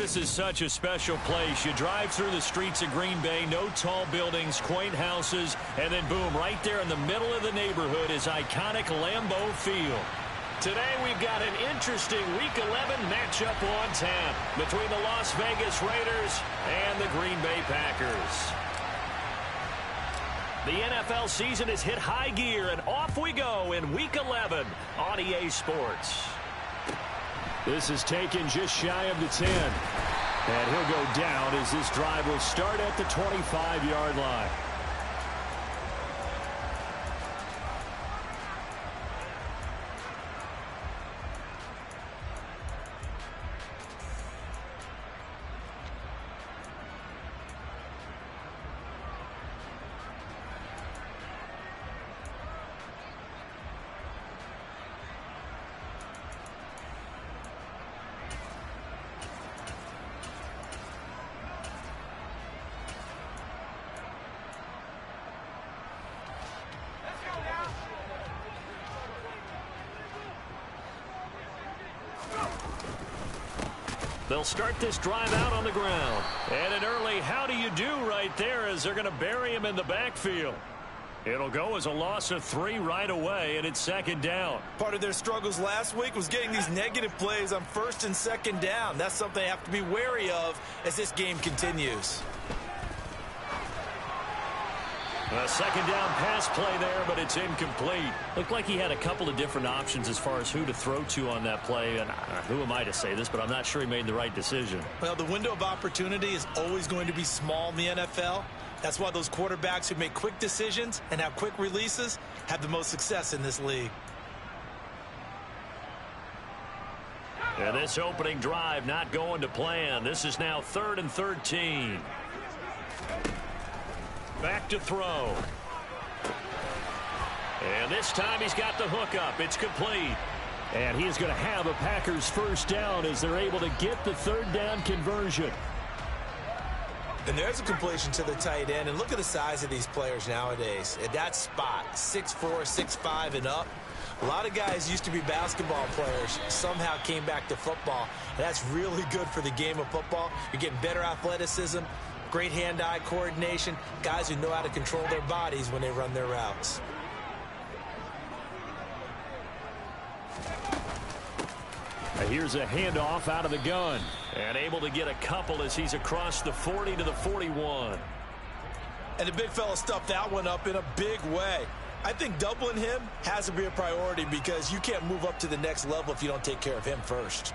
This is such a special place. You drive through the streets of Green Bay, no tall buildings, quaint houses, and then boom, right there in the middle of the neighborhood is iconic Lambeau Field. Today we've got an interesting Week 11 matchup on tap between the Las Vegas Raiders and the Green Bay Packers. The NFL season has hit high gear, and off we go in Week 11 on EA Sports. This is taken just shy of the 10. And he'll go down as this drive will start at the 25-yard line. They'll start this drive out on the ground. And an early how do you do right there as they're going to bury him in the backfield. It'll go as a loss of 3 right away, and it's second down. Part of their struggles last week was getting these negative plays on first and second down. That's something they have to be wary of as this game continues. A second down pass play there, but it's incomplete. Looked like he had a couple of different options as far as who to throw to on that play. And who am I to say this, but I'm not sure he made the right decision. Well, the window of opportunity is always going to be small in the NFL. That's why those quarterbacks who make quick decisions and have quick releases have the most success in this league. And this opening drive not going to plan. This is now 3rd and 13. Back to throw. And this time he's got the hook up. It's complete. And he's going to have a Packers first down as they're able to get the 3rd down conversion. And there's a completion to the tight end. And look at the size of these players nowadays. At that spot, 6'4", 6'5", and up. A lot of guys used to be basketball players, somehow came back to football. And that's really good for the game of football. You're getting better athleticism, great hand-eye coordination, guys who know how to control their bodies when they run their routes. Here's a handoff out of the gun. And able to get a couple as he's across the 40 to the 41. And the big fella stuffed that one up in a big way. I think doubling him has to be a priority because you can't move up to the next level if you don't take care of him first.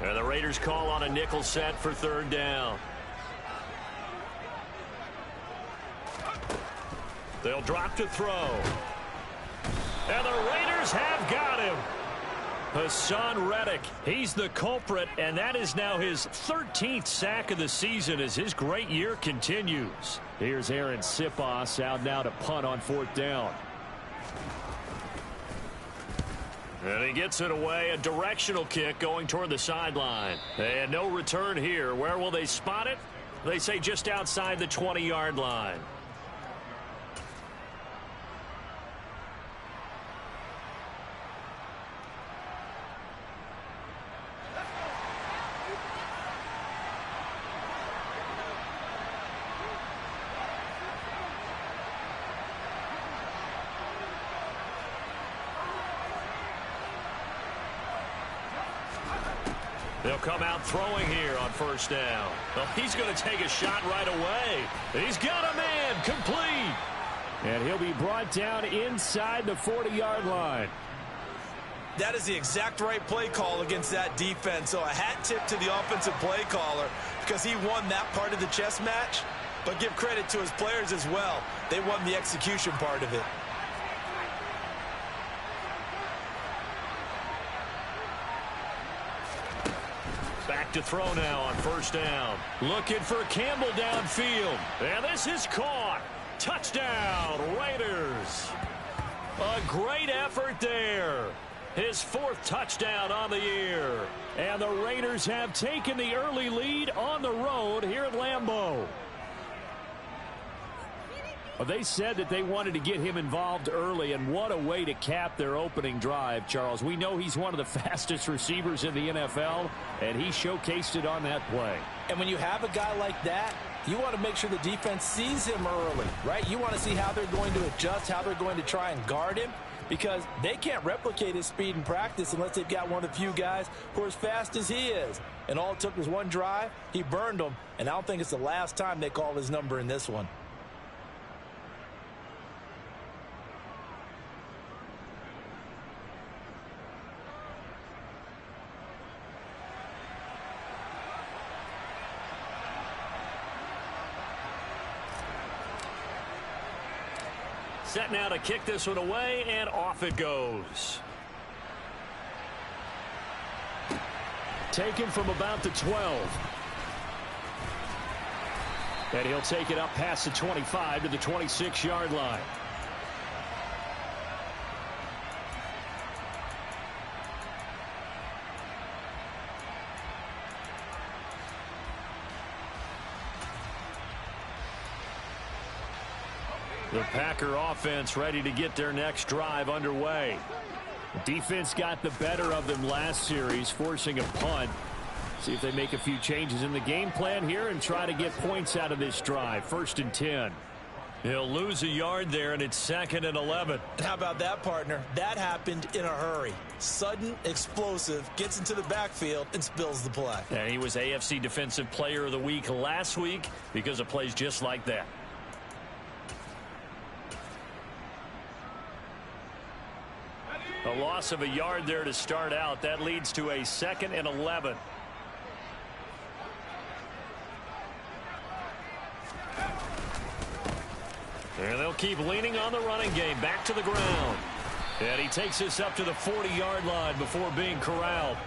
And the Raiders call on a nickel set for 3rd down. They'll drop to throw. And the Raiders have got him. Hassan Reddick, he's the culprit, and that is now his 13th sack of the season as his great year continues. Here's Aaron Sipos out now to punt on 4th down. And he gets it away, a directional kick going toward the sideline. And no return here. Where will they spot it? They say just outside the 20-yard line. They'll come out throwing here on 1st down. Well, he's going to take a shot right away. He's got a man complete. And he'll be brought down inside the 40-yard line. That is the exact right play call against that defense. So a hat tip to the offensive play caller because he won that part of the chess match. But give credit to his players as well. They won the execution part of it. Back to throw now on 1st down. Looking for Campbell downfield. And this is caught. Touchdown, Raiders. A great effort there. His 4th touchdown on the year. And the Raiders have taken the early lead on the road here at Lambeau. Well, they said that they wanted to get him involved early, and what a way to cap their opening drive, Charles. We know he's one of the fastest receivers in the NFL, and he showcased it on that play. And when you have a guy like that, you want to make sure the defense sees him early, right? You want to see how they're going to adjust, how they're going to try and guard him, because they can't replicate his speed in practice unless they've got one of the few guys who are as fast as he is. And all it took was one drive. He burned them, and I don't think it's the last time they call his number in this one. Set now to kick this one away, and off it goes. Taken from about the 12. And he'll take it up past the 25 to the 26-yard line. The Packer offense ready to get their next drive underway. Defense got the better of them last series, forcing a punt. See if they make a few changes in the game plan here and try to get points out of this drive. 1st and 10. He'll lose a yard there, and it's 2nd and 11. How about that, partner? That happened in a hurry. Sudden, explosive, gets into the backfield, and spills the play. And he was AFC Defensive Player of the Week last week because of plays just like that. A loss of a yard there to start out. That leads to a 2nd and 11. And they'll keep leaning on the running game. Back to the ground. And he takes this up to the 40-yard line before being corralled.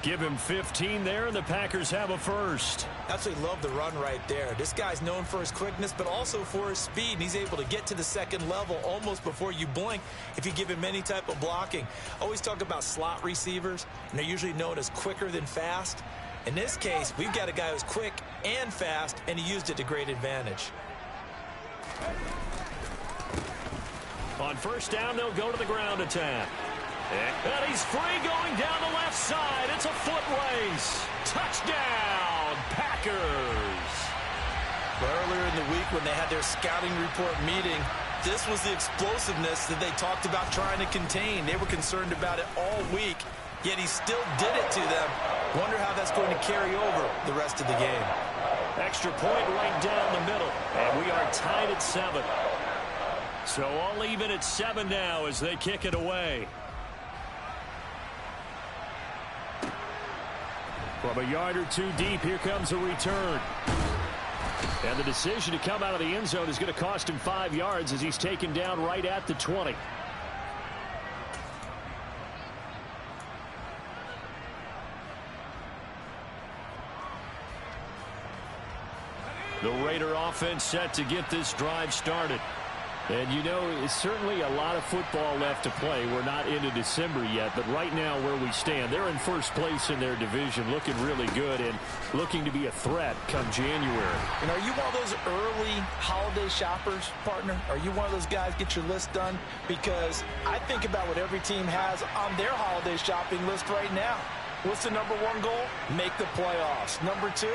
Give him 15 there, and the Packers have a first. Absolutely love the run right there. This guy's known for his quickness, but also for his speed. And he's able to get to the second level almost before you blink if you give him any type of blocking. Always talk about slot receivers, and they're usually known as quicker than fast. In this case, we've got a guy who's quick and fast, and he used it to great advantage. On 1st down, they'll go to the ground attack. And he's free going down the left side. It's a foot race. Touchdown, Packers. Earlier in the week when they had their scouting report meeting, this was the explosiveness that they talked about trying to contain. They were concerned about it all week, yet he still did it to them. Wonder how that's going to carry over the rest of the game. Extra point right down the middle, and we are tied at 7. So all even at 7 now as they kick it away. From a yard or two deep, here comes a return. And the decision to come out of the end zone is going to cost him 5 yards as he's taken down right at the 20. The Raider offense set to get this drive started. And, you know, it's certainly a lot of football left to play. We're not into December yet, but right now where we stand, they're in first place in their division, looking really good and looking to be a threat come January. And are you one of those early holiday shoppers, partner? Are you one of those guys get your list done? Because I think about what every team has on their holiday shopping list right now. What's the #1 goal? Make the playoffs. #2,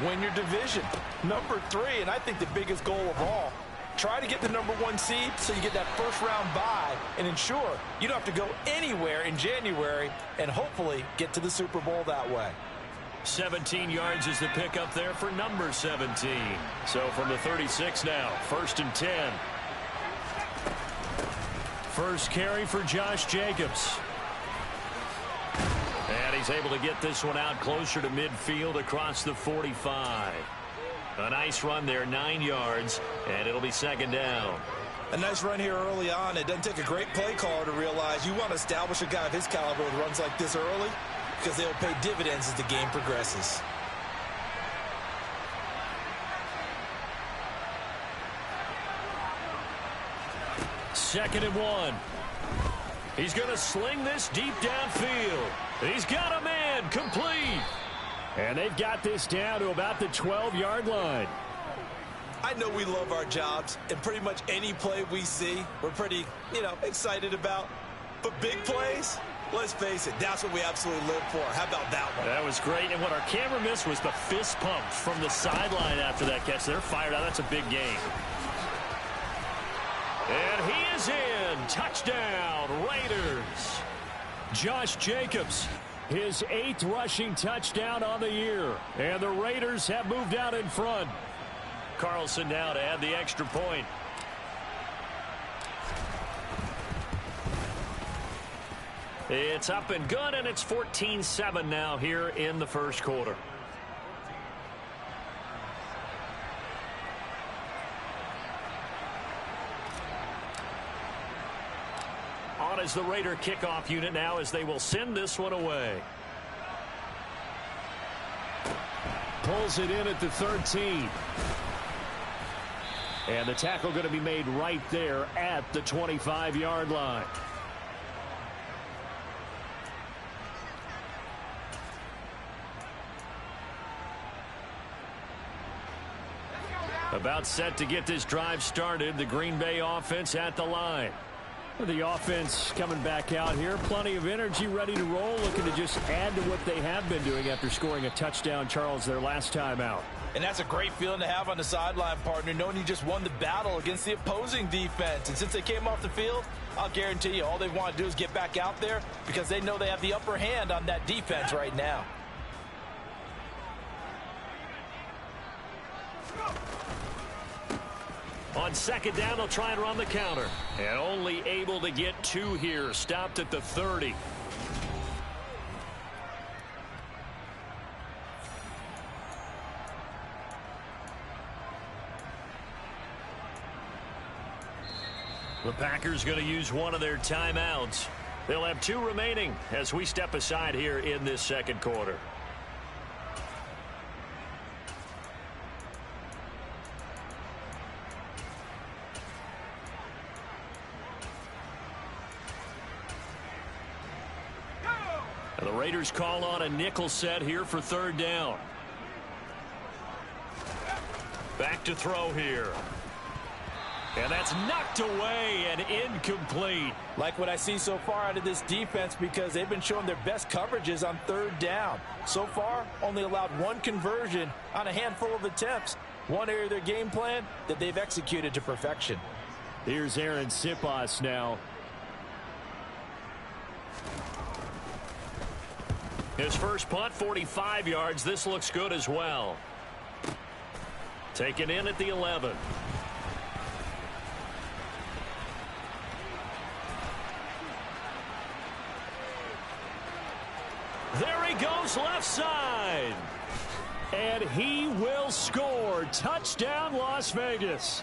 win your division. #3, and I think the biggest goal of all, try to get the #1 seed so you get that first-round bye and ensure you don't have to go anywhere in January and hopefully get to the Super Bowl that way. 17 yards is the pickup there for number 17. So from the 36 now, 1st and 10. First carry for Josh Jacobs. And he's able to get this one out closer to midfield across the 45. A nice run there, 9 yards, and it'll be 2nd down. A nice run here early on. It doesn't take a great play caller to realize you want to establish a guy of his caliber with runs like this early because they'll pay dividends as the game progresses. Second and 1. He's going to sling this deep downfield. He's got a man, complete. And they've got this down to about the 12-yard line. I know we love our jobs, and pretty much any play we see, we're pretty, excited about. But big plays, let's face it, that's what we absolutely live for. How about that one? That was great, and what our camera missed was the fist pump from the sideline after that catch. They're fired out. That's a big game. And he is in. Touchdown, Raiders. Josh Jacobs, his 8th rushing touchdown on the year. And the Raiders have moved out in front. Carlson now to add the extra point. It's up and good, and it's 14-7 now here in the first quarter. On is the Raider kickoff unit now as they will send this one away. Pulls it in at the 13. And the tackle going to be made right there at the 25-yard line. About set to get this drive started. The Green Bay offense at the line. The offense coming back out here. Plenty of energy, ready to roll, looking to just add to what they have been doing after scoring a touchdown, Charles, their last time out. And that's a great feeling to have on the sideline, partner, knowing you just won the battle against the opposing defense. And since they came off the field, I'll guarantee you all they want to do is get back out there because they know they have the upper hand on that defense right now. On second down, they'll try and run the counter. And only able to get 2 here. Stopped at the 30. The Packers going to use one of their timeouts. They'll have 2 remaining as we step aside here in this second quarter. The Raiders call on a nickel set here for 3rd down. Back to throw here. And that's knocked away and incomplete. Like what I see so far out of this defense because they've been showing their best coverages on 3rd down. So far, only allowed 1 conversion on a handful of attempts. One area of their game plan that they've executed to perfection. Here's Aaron Sipas now. His first punt, 45 yards. This looks good as well. Taken in at the 11. There he goes left side. And he will score. Touchdown, Las Vegas.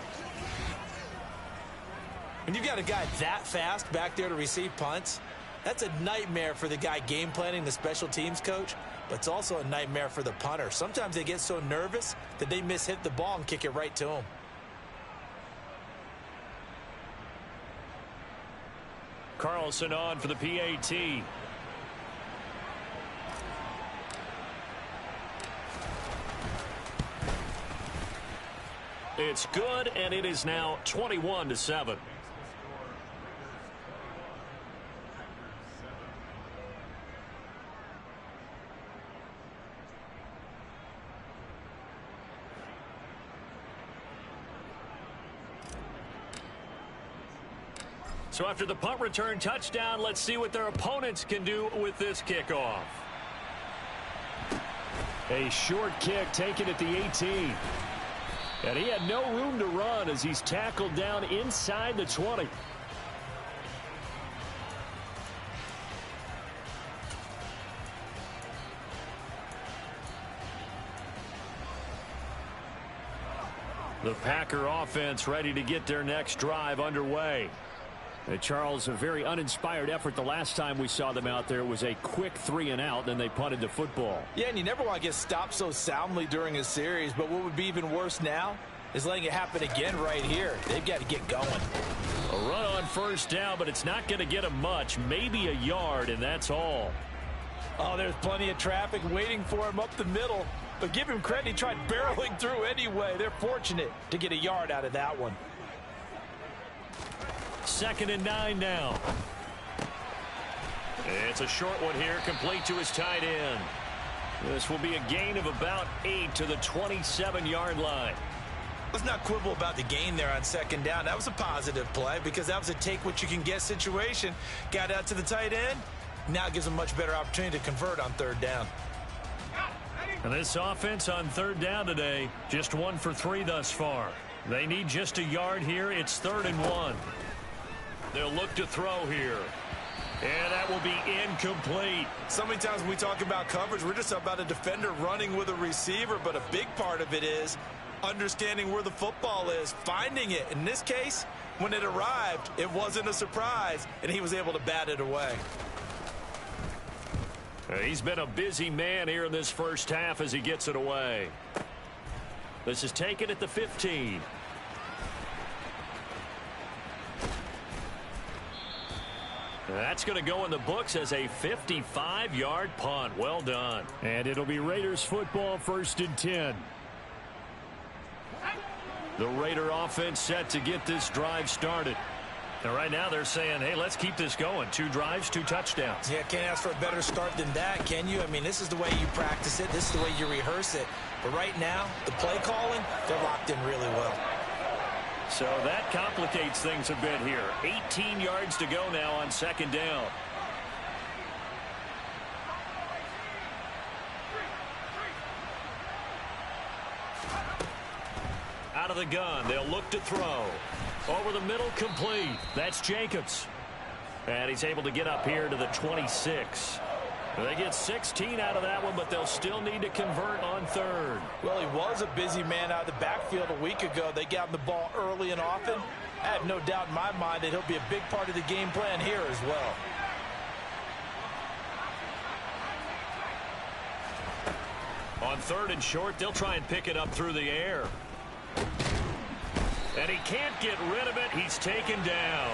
When you've got a guy that fast back there to receive punts, that's a nightmare for the guy game planning, the special teams coach, but it's also a nightmare for the punter. Sometimes they get so nervous that they mishit the ball and kick it right to him. Carlson on for the PAT. It's good, and it is now 21-7. So after the punt return touchdown, let's see what their opponents can do with this kickoff. A short kick taken at the 18. And he had no room to run as he's tackled down inside the 20. The Packer offense ready to get their next drive underway. Charles, a very uninspired effort the last time we saw them out there. It was a quick 3-and-out, then they punted the football. Yeah, and you never want to get stopped so soundly during a series, but what would be even worse now is letting it happen again right here. They've got to get going. A run on first down, but it's not going to get them much. Maybe a yard, and that's all. Oh, there's plenty of traffic waiting for him up the middle. but give him credit. He tried barreling through anyway. They're fortunate to get a yard out of that one. 2nd and 9 now. It's a short one here, complete to his tight end. This will be a gain of about 8 to the 27-yard line. Let's not quibble about the gain there on 2nd down. That was a positive play because that was a take-what-you-can-get situation. Got out to the tight end. Now it gives them a much better opportunity to convert on 3rd down. And this offense on 3rd down today, just 1 for 3 thus far. They need just a yard here. It's 3rd and 1. They'll look to throw here. And that will be incomplete. So many times when we talk about coverage, we're just about a defender running with a receiver, but a big part of it is understanding where the football is, finding it. In this case, when it arrived, it wasn't a surprise, and he was able to bat it away. He's been a busy man here in this first half as he gets it away. This is taken at the 15. That's going to go in the books as a 55-yard punt. Well done. And it'll be Raiders football, 1st and 10. The Raider offense set to get this drive started. And right now they're saying, hey, let's keep this going. 2 drives, 2 touchdowns. Yeah, can't ask for a better start than that, can you? I mean, this is the way you practice it. This is the way you rehearse it. But right now, the play calling, they're locked in really well. So that complicates things a bit here. 18 yards to go now on 2nd down. Out of the gun, they'll look to throw. Over the middle, complete. That's Jacobs. And he's able to get up here to the 26. They get 16 out of that one, but they'll still need to convert on 3rd. Well, he was a busy man out of the backfield a week ago. They got him the ball early and often. I have no doubt in my mind that he'll be a big part of the game plan here as well. On 3rd and short, they'll try and pick it up through the air. And he can't get rid of it. He's taken down.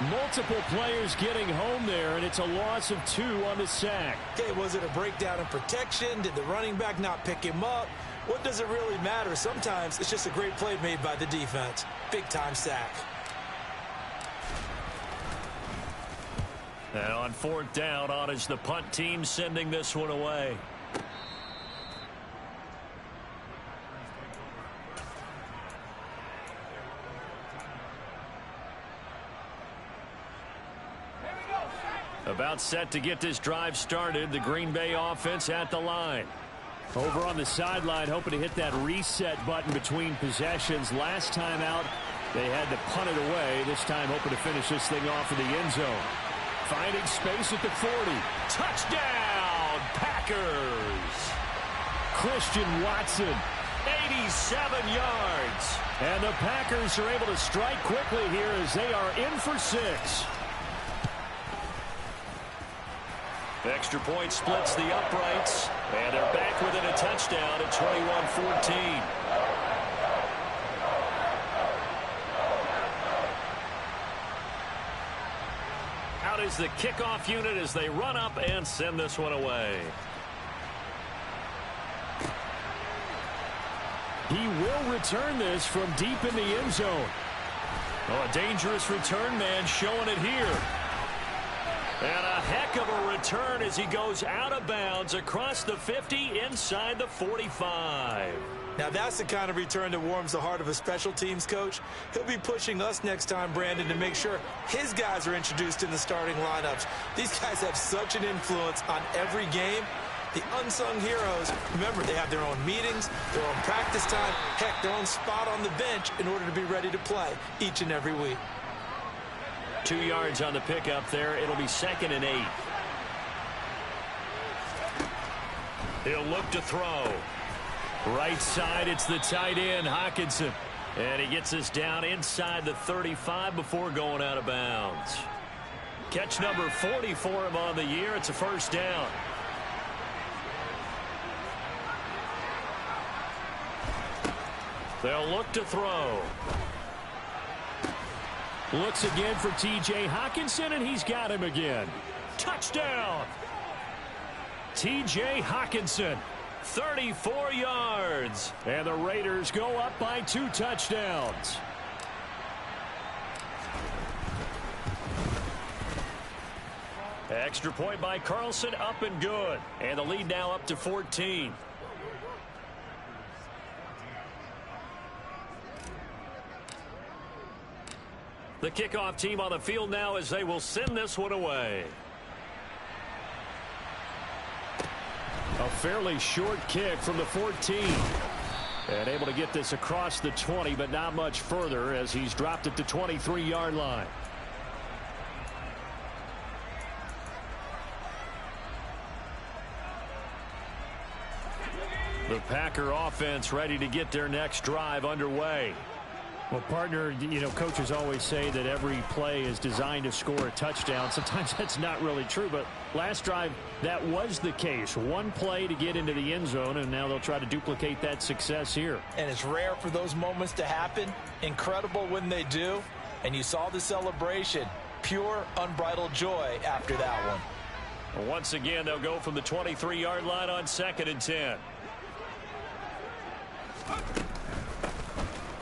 Multiple players getting home there, and it's a loss of 2 on the sack. Okay, was it a breakdown in protection? Did the running back not pick him up? What does it really matter? Sometimes it's just a great play made by the defense. Big-time sack. And on 4th down, on is the punt team sending this one away. About set to get this drive started. The Green Bay offense at the line. Over on the sideline, hoping to hit that reset button between possessions. Last time out, they had to punt it away. This time, hoping to finish this thing off in the end zone. Finding space at the 40. Touchdown, Packers! Christian Watson, 87 yards. And the Packers are able to strike quickly here as they are in for 6. Extra point splits the uprights, and they're back within a touchdown at 21-14. Out is the kickoff unit as they run up and send this one away. He will return this from deep in the end zone. Oh, a dangerous return man showing it here. And a heck of a return as he goes out of bounds across the 50 inside the 45. Now that's the kind of return that warms the heart of a special teams coach. He'll be pushing us next time, Brandon, to make sure his guys are introduced in the starting lineups. These guys have such an influence on every game. The unsung heroes, remember, they have their own meetings, their own practice time, heck, their own spot on the bench in order to be ready to play each and every week. 2 yards on the pickup there. It'll be 2nd and 8. He'll look to throw. Right side, it's the tight end, Hockenson. And he gets us down inside the 35 before going out of bounds. Catch number 40 for him on the year. It's a 1st down. They'll look to throw. Looks again for T.J. Hockenson, and he's got him again. Touchdown! T.J. Hockenson, 34 yards. And the Raiders go up by 2 touchdowns. Extra point by Carlson, up and good. And the lead now up to 14. The kickoff team on the field now as they will send this one away. A fairly short kick from the 14. And able to get this across the 20, but not much further as he's dropped it to 23-yard line. The Packer offense ready to get their next drive underway. Well, partner, you know, coaches always say that every play is designed to score a touchdown. Sometimes that's not really true, but last drive, that was the case. One play to get into the end zone, and now they'll try to duplicate that success here. And it's rare for those moments to happen. Incredible when they do. And you saw the celebration. Pure, unbridled joy after that one. Once again, they'll go from the 23-yard line on 2nd and 10.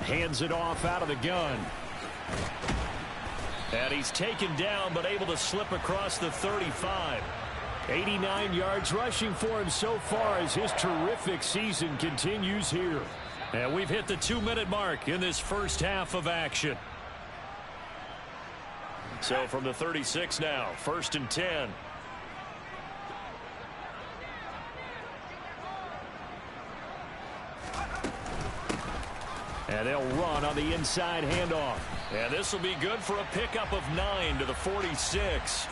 Hands it off out of the gun. And he's taken down, but able to slip across the 35. 89 yards rushing for him so far as his terrific season continues here. And we've hit the 2-minute mark in this first half of action. So from the 36 now, 1st and 10. And they'll run on the inside handoff. And this will be good for a pickup of 9 to the 46.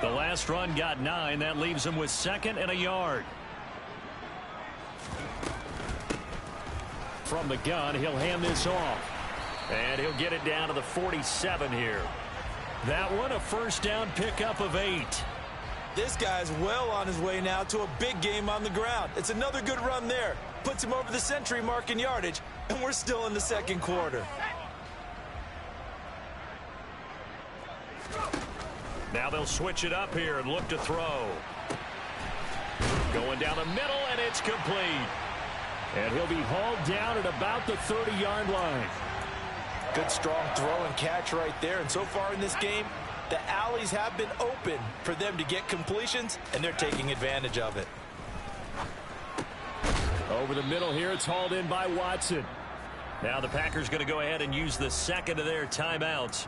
The last run got 9. That leaves him with 2nd and a yard. From the gun, he'll hand this off. And he'll get it down to the 47 here. That one a first down pickup of 8. This guy's well on his way now to a big game on the ground. It's another good run there. Puts him over the century mark in yardage, and we're still in the second quarter. Now they'll switch it up here and look to throw. Going down the middle, and it's complete. And he'll be hauled down at about the 30-yard line. Good strong throw and catch right there. And so far in this game, the alleys have been open for them to get completions, and they're taking advantage of it. Over the middle here, it's hauled in by Watson. Now the Packers going to go ahead and use the second of their timeouts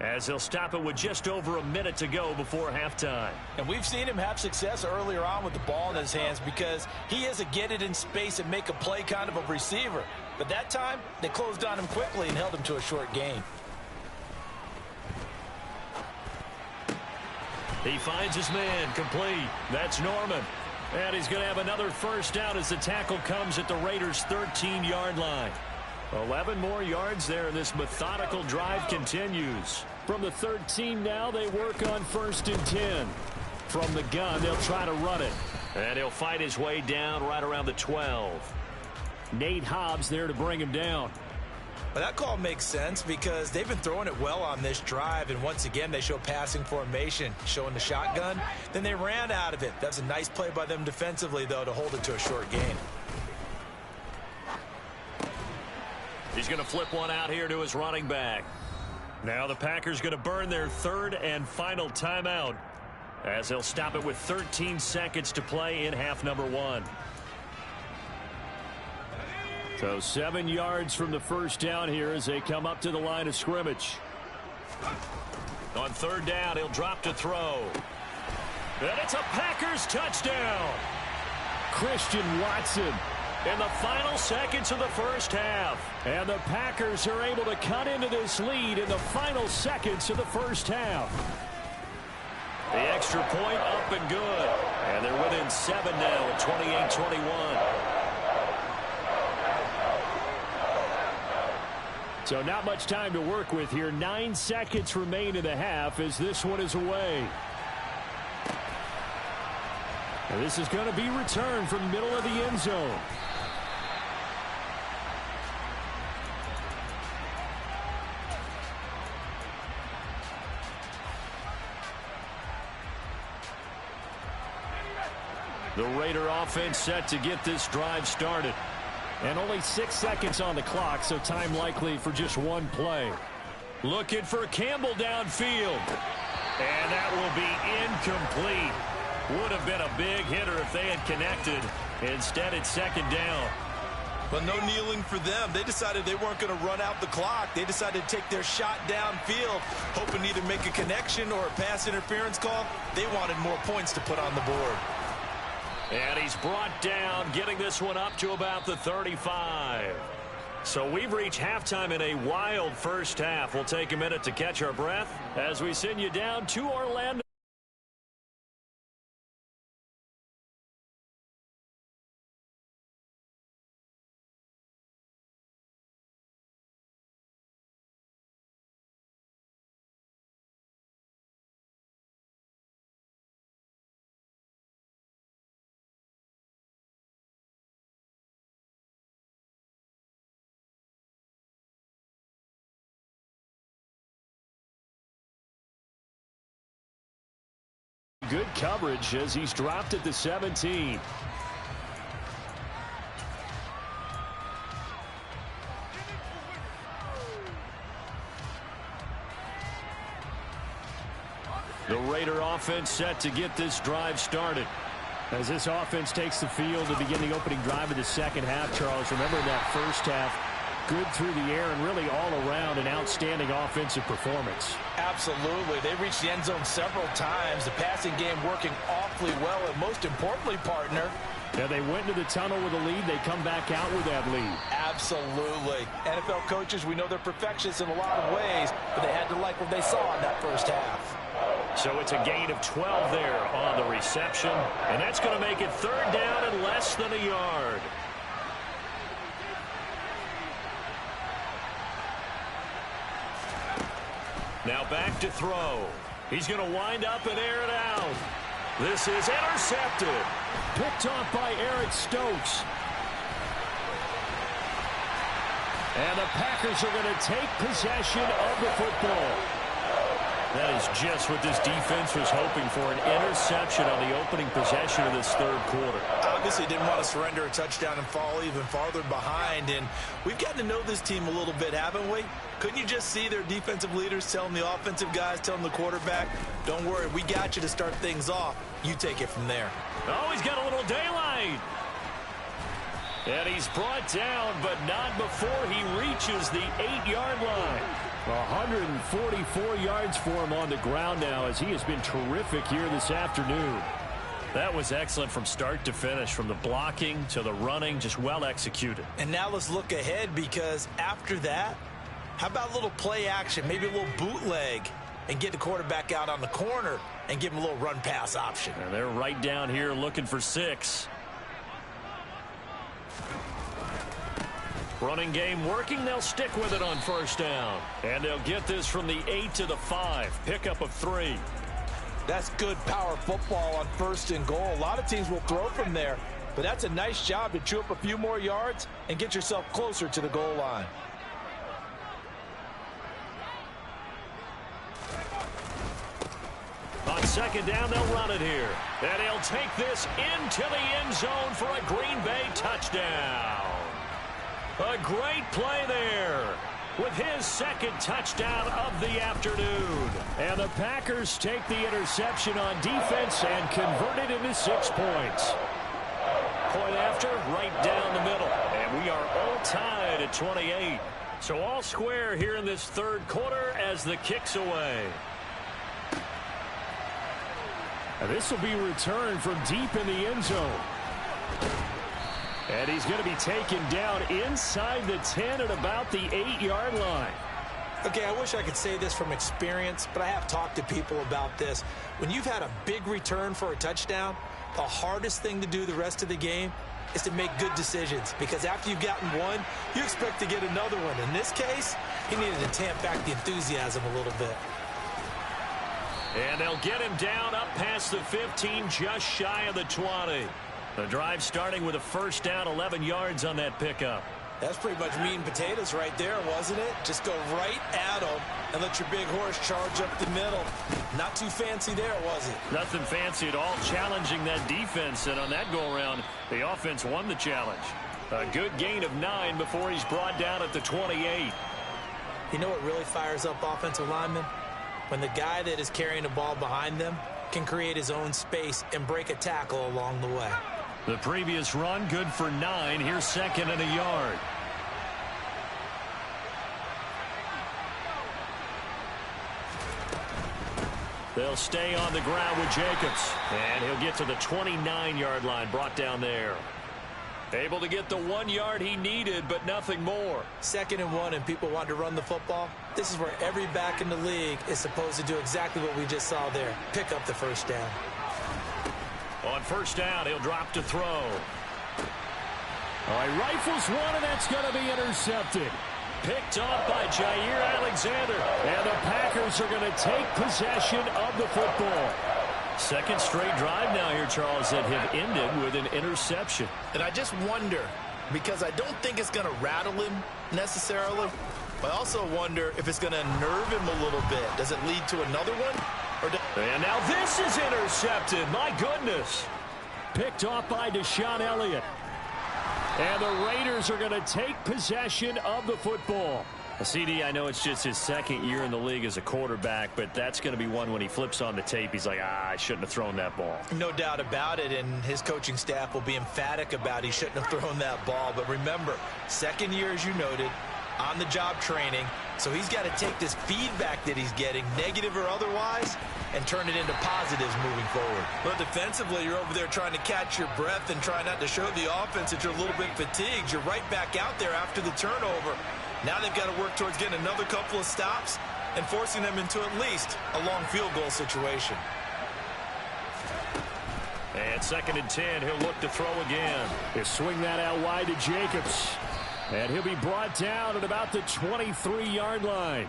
as they'll stop it with just over a minute to go before halftime. And we've seen him have success earlier on with the ball in his hands because he is a get it in space and make a play kind of a receiver. But that time, they closed on him quickly and held him to a short gain. He finds his man complete. That's Norman. And he's going to have another first down as the tackle comes at the Raiders' 13-yard line. 11 more yards there, and this methodical drive continues. From the 13 now, they work on 1st and 10. From the gun, they'll try to run it. And he'll fight his way down right around the 12. Nate Hobbs there to bring him down. Well, that call makes sense because they've been throwing it well on this drive, and once again they show passing formation, showing the shotgun. Then they ran out of it. That's a nice play by them defensively, though, to hold it to a short gain. He's going to flip one out here to his running back. Now the Packers going to burn their 3rd and final timeout as they'll stop it with 13 seconds to play in half number 1. So 7 yards from the first down here as they come up to the line of scrimmage. On 3rd down, he'll drop to throw. And it's a Packers touchdown. Christian Watson in the final seconds of the first half. And the Packers are able to cut into this lead in the final seconds of the first half. The extra point up and good. And they're within 7 now at 28-21. So not much time to work with here. 9 seconds remain in the half as this one is away. And this is going to be returned from the middle of the end zone. The Raider offense set to get this drive started. And only 6 seconds on the clock, so time likely for just one play. Looking for Campbell downfield. And that will be incomplete. Would have been a big hitter if they had connected. Instead, it's second down. But no kneeling for them. They decided they weren't going to run out the clock. They decided to take their shot downfield, hoping to either make a connection or a pass interference call. They wanted more points to put on the board. And he's brought down, getting this one up to about the 35. So we've reached halftime in a wild first half. We'll take a minute to catch our breath as we send you down to Orlando. Good coverage as he's dropped at the 17. The Raider offense set to get this drive started. As this offense takes the field to begin the opening drive of the second half, Charles, remember in that first half, good through the air and really all around an outstanding offensive performance. Absolutely. They reached the end zone several times. The passing game working awfully well. And most importantly, partner, yeah, they went into the tunnel with a lead. They come back out with that lead. Absolutely. NFL coaches, we know they're perfectionists in a lot of ways, but they had to like what they saw in that first half. So it's a gain of 12 there on the reception. And that's going to make it third down and less than a yard. Now back to throw. He's going to wind up and air it out. This is intercepted. Picked off by Eric Stokes. And the Packers are going to take possession of the football. That is just what this defense was hoping for, an interception on the opening possession of this third quarter. Obviously didn't want to surrender a touchdown and fall even farther behind, and we've gotten to know this team a little bit, haven't we? Couldn't you just see their defensive leaders telling the offensive guys, telling the quarterback, don't worry, we got you to start things off. You take it from there. Oh, he's got a little daylight. And he's brought down, but not before he reaches the 8-yard line. 144 yards for him on the ground now as he has been terrific here this afternoon. That was excellent from start to finish, from the blocking to the running, just well executed. And now let's look ahead, because after that, how about a little play action, maybe a little bootleg, and get the quarterback out on the corner and give him a little run pass option. And they're right down here looking for 6. Running game working. They'll stick with it on first down. And they'll get this from the 8 to the 5. Pickup of 3. That's good power football on first and goal. A lot of teams will throw from there, but that's a nice job to chew up a few more yards and get yourself closer to the goal line. On second down, they'll run it here. And he'll take this into the end zone for a Green Bay touchdown. A great play there with his second touchdown of the afternoon. And the Packers take the interception on defense and convert it into 6 points. Point after, right down the middle. And we are all tied at 28. So all square here in this third quarter as the kick's away. And this will be returned from deep in the end zone. And he's going to be taken down inside the 10 at about the 8-yard line. Okay, I wish I could say this from experience, but I have talked to people about this. When you've had a big return for a touchdown, the hardest thing to do the rest of the game is to make good decisions, because after you've gotten one, you expect to get another one. In this case, he needed to tamp back the enthusiasm a little bit. And they'll get him down up past the 15, just shy of the 20. The drive starting with a first down, 11 yards on that pickup. That's pretty much meat and potatoes right there, wasn't it? Just go right at them and let your big horse charge up the middle. Not too fancy there, was it? Nothing fancy at all, challenging that defense. And on that go-around, the offense won the challenge. A good gain of 9 before he's brought down at the 28. You know what really fires up offensive linemen? When the guy that is carrying the ball behind them can create his own space and break a tackle along the way. The previous run, good for 9. Here's 2nd and a yard. They'll stay on the ground with Jacobs. And he'll get to the 29-yard line, brought down there. Able to get the 1 yard he needed, but nothing more. 2nd and 1, and people want to run the football. This is where every back in the league is supposed to do exactly what we just saw there. Pick up the first down. On 1st down, he'll drop to throw. All right, rifles one, and that's going to be intercepted. Picked off by Jair Alexander. And the Packers are going to take possession of the football. Second straight drive now here, Charles, that have ended with an interception. And I just wonder, because I don't think it's going to rattle him necessarily, but I also wonder if it's going to nerve him a little bit. Does it lead to another one? And now this is intercepted. My goodness. Picked off by Deshaun Elliott. And the Raiders are going to take possession of the football. CD, I know it's just his 2nd year in the league as a quarterback, but that's going to be one when he flips on the tape. He's like, I shouldn't have thrown that ball. No doubt about it, and his coaching staff will be emphatic about he shouldn't have thrown that ball. But remember, 2nd year, as you noted, on-the-job training, so he's got to take this feedback that he's getting, negative or otherwise, and turn it into positives moving forward. But defensively, you're over there trying to catch your breath and try not to show the offense that you're a little bit fatigued. You're right back out there after the turnover. Now they've got to work towards getting another couple of stops and forcing them into at least a long field goal situation. And 2nd and 10, he'll look to throw again. He'll swing that out wide to Jacobs. And he'll be brought down at about the 23-yard line.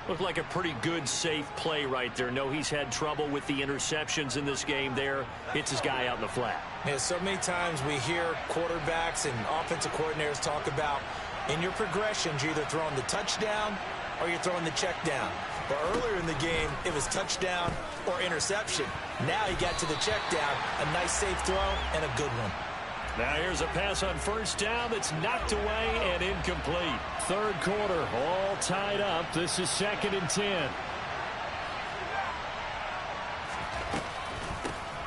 Looked like a pretty good, safe play right there. No, he's had trouble with the interceptions in this game there. Hits his guy out in the flat. Yeah, so many times we hear quarterbacks and offensive coordinators talk about in your progressions, you're either throwing the touchdown or you're throwing the check down. But earlier in the game, it was touchdown or interception. Now he got to the check down, a nice safe throw and a good one. Now here's a pass on 1st down that's knocked away and incomplete. 3rd quarter, all tied up. This is 2nd and 10.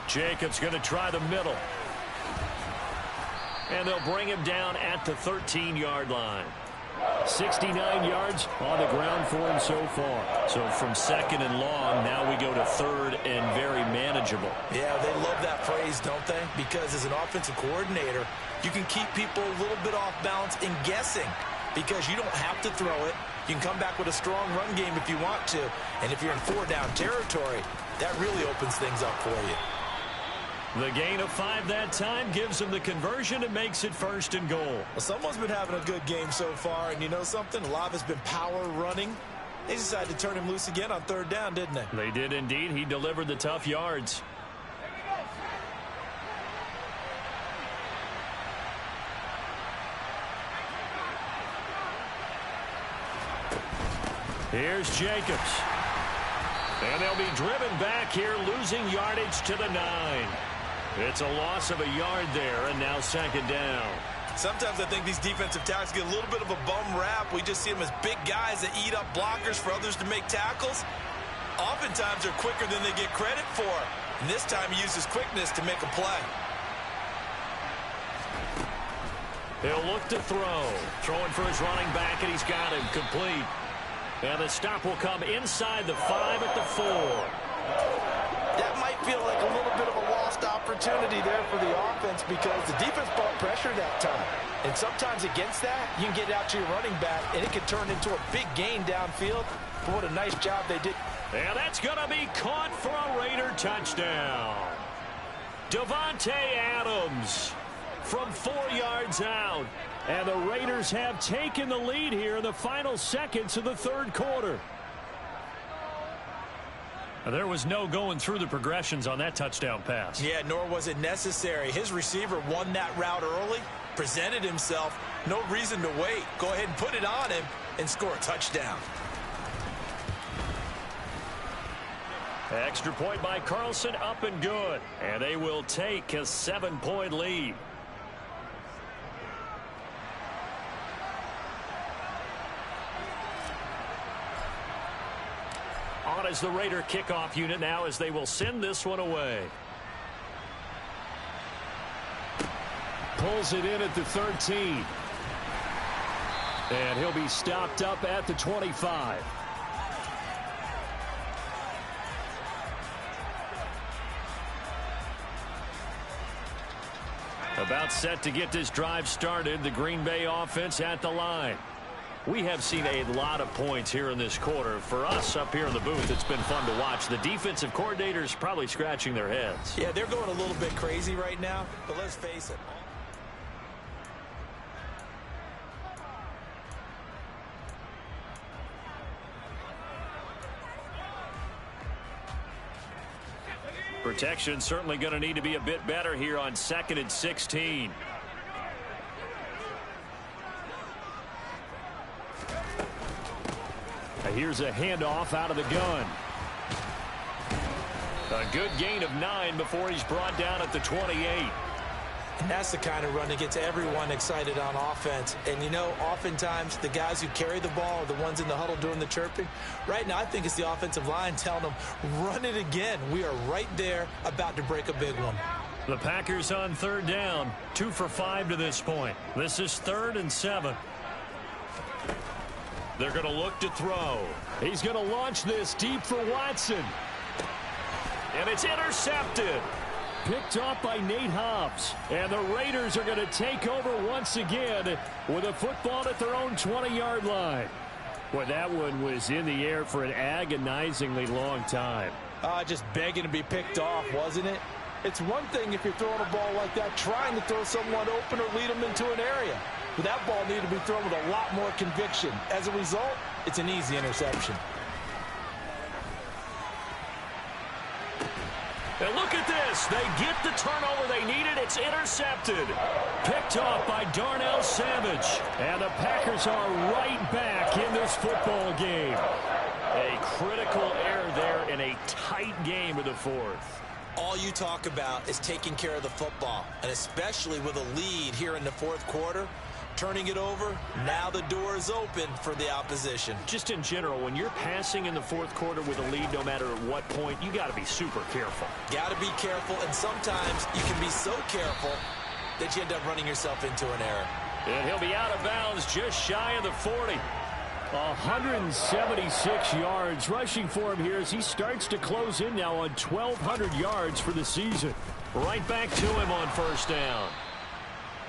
Jacobs going to try the middle. And they'll bring him down at the 13-yard line. 69 yards on the ground for him so far. So from 2nd and long, now we go to 3rd and very manageable. Yeah, they love that phrase, don't they? Because as an offensive coordinator, you can keep people a little bit off balance and guessing because you don't have to throw it. You can come back with a strong run game if you want to. And if you're in 4-down territory, that really opens things up for you. The gain of 5 that time gives him the conversion and makes it 1st and goal. Well, someone's been having a good game so far, and you know something? A lot of it's been power running. They decided to turn him loose again on 3rd down, didn't they? They did indeed. He delivered the tough yards. Here's Jacobs. And they'll be driven back here, losing yardage to the 9. It's a loss of a yard there, and now 2nd down. Sometimes I think these defensive tackles get a little bit of a bum rap. We just see them as big guys that eat up blockers for others to make tackles. Oftentimes they're quicker than they get credit for. And this time he uses quickness to make a play. He'll look to throw. Throwing for his running back, and he's got him complete. And the stop will come inside the 5 at the 4. That might feel like a little bit of a lost opportunity there for the offense because the defense brought pressure that time. And sometimes against that, you can get out to your running back, and it can turn into a big gain downfield. But what a nice job they did. And that's going to be caught for a Raider touchdown. Davante Adams from 4 yards out. And the Raiders have taken the lead here in the final seconds of the 3rd quarter. There was no going through the progressions on that touchdown pass. Yeah, nor was it necessary. His receiver won that route early, presented himself. No reason to wait. Go ahead and put it on him and score a touchdown. Extra point by Carlson, up and good. And they will take a 7-point lead. On as the Raider kickoff unit now as they will send this one away. Pulls it in at the 13. And he'll be stopped up at the 25. About set to get this drive started. The Green Bay offense at the line. We have seen a lot of points here in this quarter. For us up here in the booth, it's been fun to watch. The defensive coordinators probably scratching their heads. Yeah, they're going a little bit crazy right now, but let's face it. Protection certainly going to need to be a bit better here on 2nd and 16. Here's a handoff out of the gun. A good gain of 9 before he's brought down at the 28. And that's the kind of run that gets everyone excited on offense. And, you know, oftentimes the guys who carry the ball are the ones in the huddle doing the chirping. Right now, I think it's the offensive line telling them, run it again. We are right there about to break a big one. The Packers on 3rd down, 2 for 5 to this point. This is 3rd and 7. They're going to look to throw. He's going to launch this deep for Watson. And it's intercepted. Picked off by Nate Hobbs. And the Raiders are going to take over once again with a football at their own 20-yard line. Well, that one was in the air for an agonizingly long time. Just begging to be picked off, wasn't it? It's one thing if you're throwing a ball like that, trying to throw someone open or lead them into an area. But that ball needed to be thrown with a lot more conviction. As a result, it's an easy interception. And look at this. They get the turnover they needed. It's intercepted. Picked off by Darnell Savage. And the Packers are right back in this football game. A critical error there in a tight game of the 4th. All you talk about is taking care of the football, and especially with a lead here in the 4th quarter. Turning it over, now the door is open for the opposition. Just in general, when you're passing in the 4th quarter with a lead, no matter at what point, you got to be super careful. Got to be careful, and sometimes you can be so careful that you end up running yourself into an error. And he'll be out of bounds just shy of the 40. 176 yards rushing for him here as he starts to close in now on 1,200 yards for the season. Right back to him on 1st down.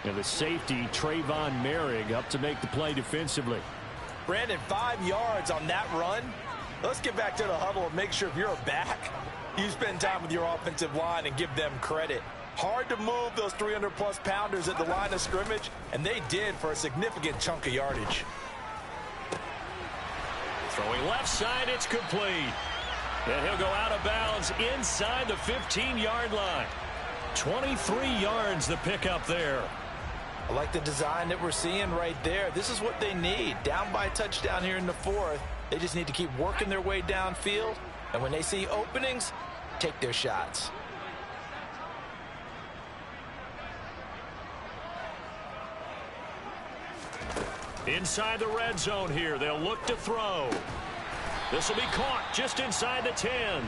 And the safety, Trayvon Merrick, up to make the play defensively. Brandon, 5 yards on that run. Let's get back to the huddle and make sure if you're a back, you spend time with your offensive line and give them credit. Hard to move those 300-plus pounders at the line of scrimmage, and they did for a significant chunk of yardage. Throwing left side, it's complete. And he'll go out of bounds inside the 15-yard line. 23 yards the pickup there. I like the design that we're seeing right there. This is what they need. Down by a touchdown here in the 4th. They just need to keep working their way downfield. And when they see openings, take their shots. Inside the red zone here. They'll look to throw. This will be caught just inside the 10.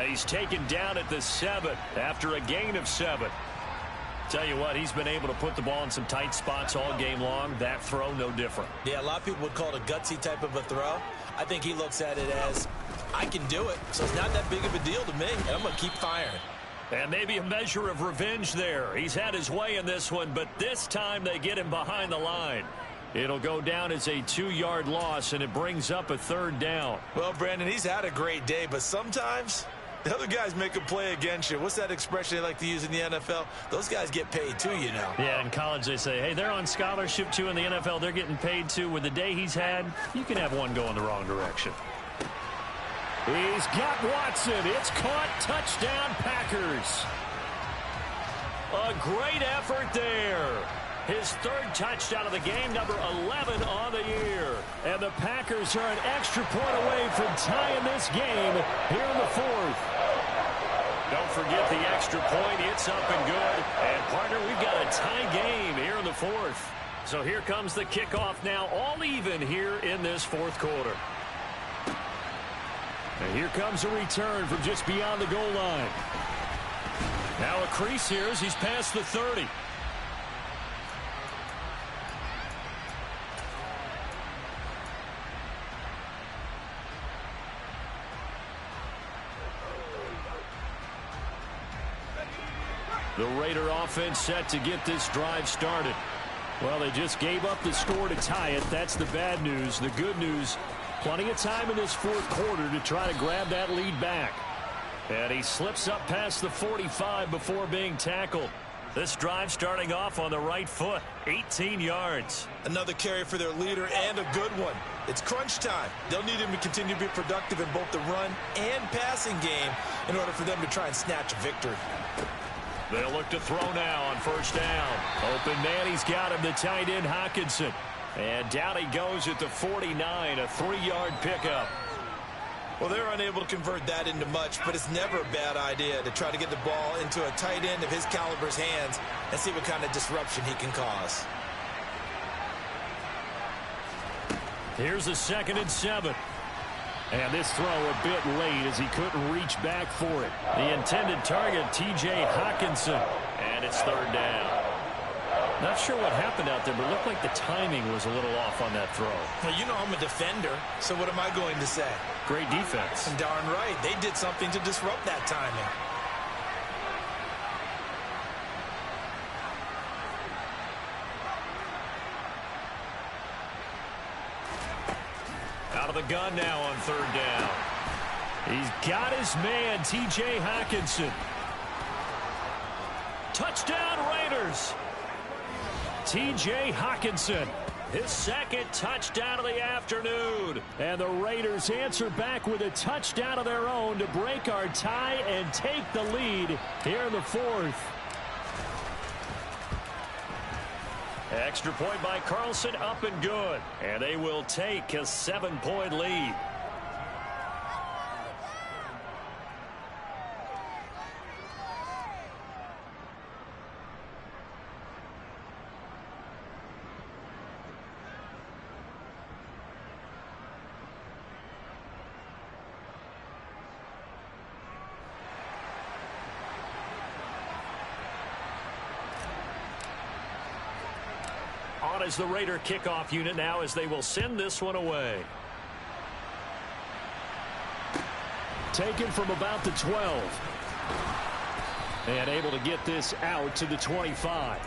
He's taken down at the 7 after a gain of 7. Tell you what, he's been able to put the ball in some tight spots all game long. That throw, no different. Yeah, a lot of people would call it a gutsy type of a throw. I think he looks at it as, I can do it, so it's not that big of a deal to me, and I'm going to keep firing. And maybe a measure of revenge there. He's had his way in this one, but this time they get him behind the line. It'll go down as a 2-yard loss, and it brings up a 3rd down. Well, Brandon, he's had a great day, but sometimes the other guys make a play against you. What's that expression they like to use in the NFL? Those guys get paid too, you know. Yeah, in college they say, hey, they're on scholarship too. In the NFL, they're getting paid too. With the day he's had, you can have one go in the wrong direction. He's got Watson. It's caught. Touchdown, Packers. A great effort there. His third touchdown of the game, number 11 on the year. And the Packers are an extra point away from tying this game here in the fourth. Don't forget the extra point. It's up and good. And, partner, we've got a tie game here in the fourth. So here comes the kickoff now, all even here in this fourth quarter. And here comes a return from just beyond the goal line. Now a crease here as he's past the 30. The Raider offense set to get this drive started. Well, they just gave up the score to tie it. That's the bad news. The good news, plenty of time in this fourth quarter to try to grab that lead back. And he slips up past the 45 before being tackled. This drive starting off on the right foot, 18 yards. Another carry for their leader and a good one. It's crunch time. They'll need him to continue to be productive in both the run and passing game in order for them to try and snatch a victory. They'll look to throw now on first down. Open man, he's got him, the tight end Hockenson. And down he goes at the 49, a 3-yard pickup. Well, they're unable to convert that into much, but it's never a bad idea to try to get the ball into a tight end of his caliber's hands and see what kind of disruption he can cause. Here's a 2nd and 7. And this throw a bit late as he couldn't reach back for it. The intended target, T.J. Hockenson. And it's 3rd down. Not sure what happened out there, but it looked like the timing was a little off on that throw. Well, you know I'm a defender, so what am I going to say? Great defense. And darn right, they did something to disrupt that timing. Out of the gun now on 3rd down. He's got his man, T.J. Hockenson. Touchdown, Raiders. T.J. Hockenson, his 2nd touchdown of the afternoon. And the Raiders answer back with a touchdown of their own to break our tie and take the lead here in the fourth. Extra point by Carlson, up and good. And they will take a 7-point lead. On is the Raider kickoff unit now as they will send this one away. Taken from about the 12. And able to get this out to the 25.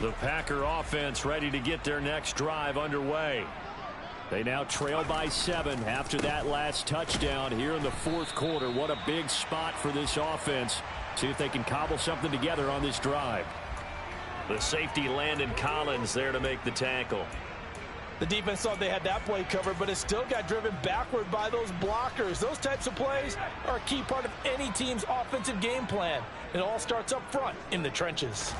The Packer offense ready to get their next drive underway. They now trail by 7 after that last touchdown here in the fourth quarter. What a big spot for this offense. See if they can cobble something together on this drive. The safety Landon Collins there to make the tackle. The defense thought they had that play covered, but it still got driven backward by those blockers. Those types of plays are a key part of any team's offensive game plan. It all starts up front in the trenches.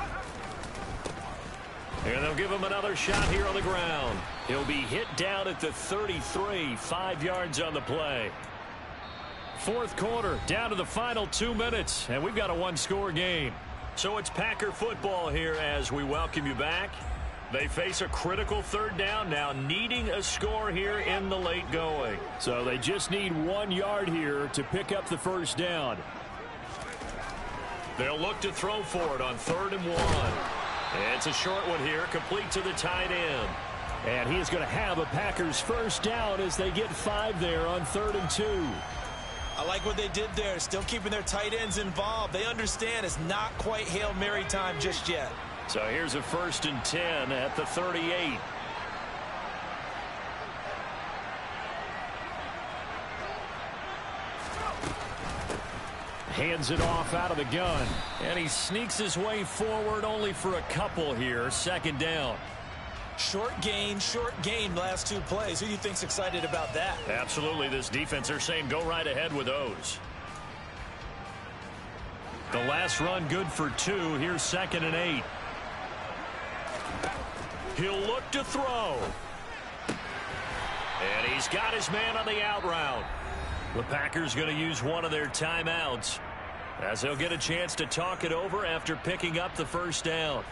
And they'll give him another shot here on the ground. He'll be hit down at the 33, 5 yards on the play. Fourth quarter, down to the final 2 minutes, and we've got a one-score game. So it's Packer football here as we welcome you back. They face a critical 3rd down now, needing a score here in the late going. So they just need 1 yard here to pick up the first down. They'll look to throw for it on 3rd and 1. It's a short one here, complete to the tight end. And he is going to have a Packers first down as they get 5 there on 3rd and 2. I like what they did there, still keeping their tight ends involved. They understand it's not quite Hail Mary time just yet. So here's a 1st and 10 at the 38. Hands it off out of the gun. And he sneaks his way forward only for a couple here. Second down. Short gain last two plays. Who do you think's excited about that? Absolutely. This defense, they're saying go right ahead with those. The last run good for 2. Here's 2nd and 8. He'll look to throw. And he's got his man on the out route. The Packers going to use one of their timeouts as they'll get a chance to talk it over after picking up the first down.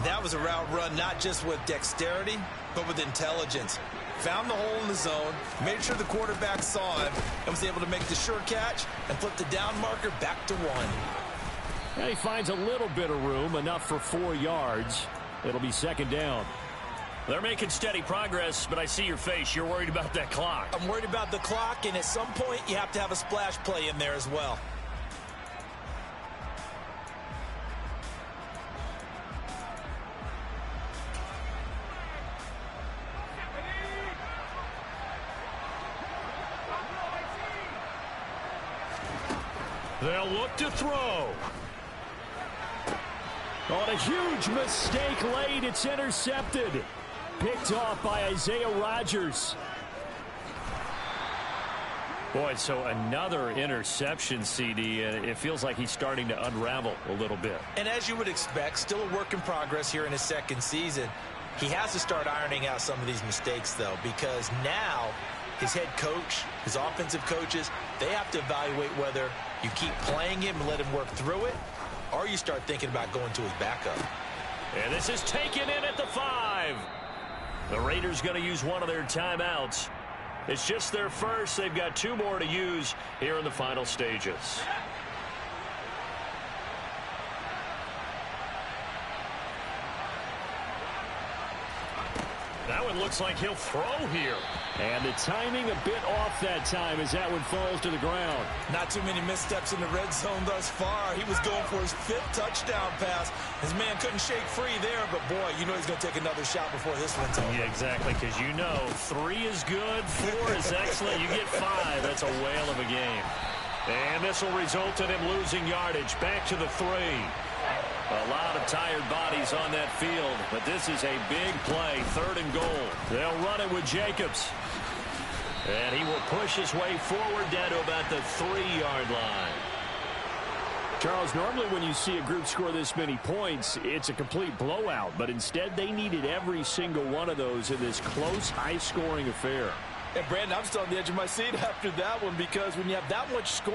That was a route run not just with dexterity, but with intelligence. Found the hole in the zone, made sure the quarterback saw him, and was able to make the sure catch and flip the down marker back to 1. And he finds a little bit of room, enough for 4 yards. It'll be 2nd down. They're making steady progress, but I see your face. You're worried about that clock. I'm worried about the clock, and at some point, you have to have a splash play in there as well. They'll look to throw. On a huge mistake late, it's intercepted. Picked off by Isaiah Rodgers. Boy, so another interception, CD. It feels like he's starting to unravel a little bit. And as you would expect, still a work in progress here in his second season. He has to start ironing out some of these mistakes, though, because now his head coach, his offensive coaches, they have to evaluate whether you keep playing him and let him work through it, or you start thinking about going to his backup. And this is taken in at the 5. The Raiders going to use one of their timeouts. It's just their first. They've got 2 more to use here in the final stages. That one looks like he'll throw here. And the timing a bit off that time as that one falls to the ground. Not too many missteps in the red zone thus far. He was going for his 5th touchdown pass. His man couldn't shake free there, but boy, you know he's going to take another shot before this one's over. Yeah, exactly, because you know 3 is good, 4 is excellent. You get 5. That's a whale of a game. And this will result in him losing yardage. Back to the 3. A lot of tired bodies on that field, but this is a big play, 3rd and goal. They'll run it with Jacobs. And he will push his way forward down to about the 3-yard line. Charles, normally when you see a group score this many points, it's a complete blowout. But instead, they needed every single one of those in this close, high-scoring affair. And, Brandon, I'm still on the edge of my seat after that one because when you have that much score,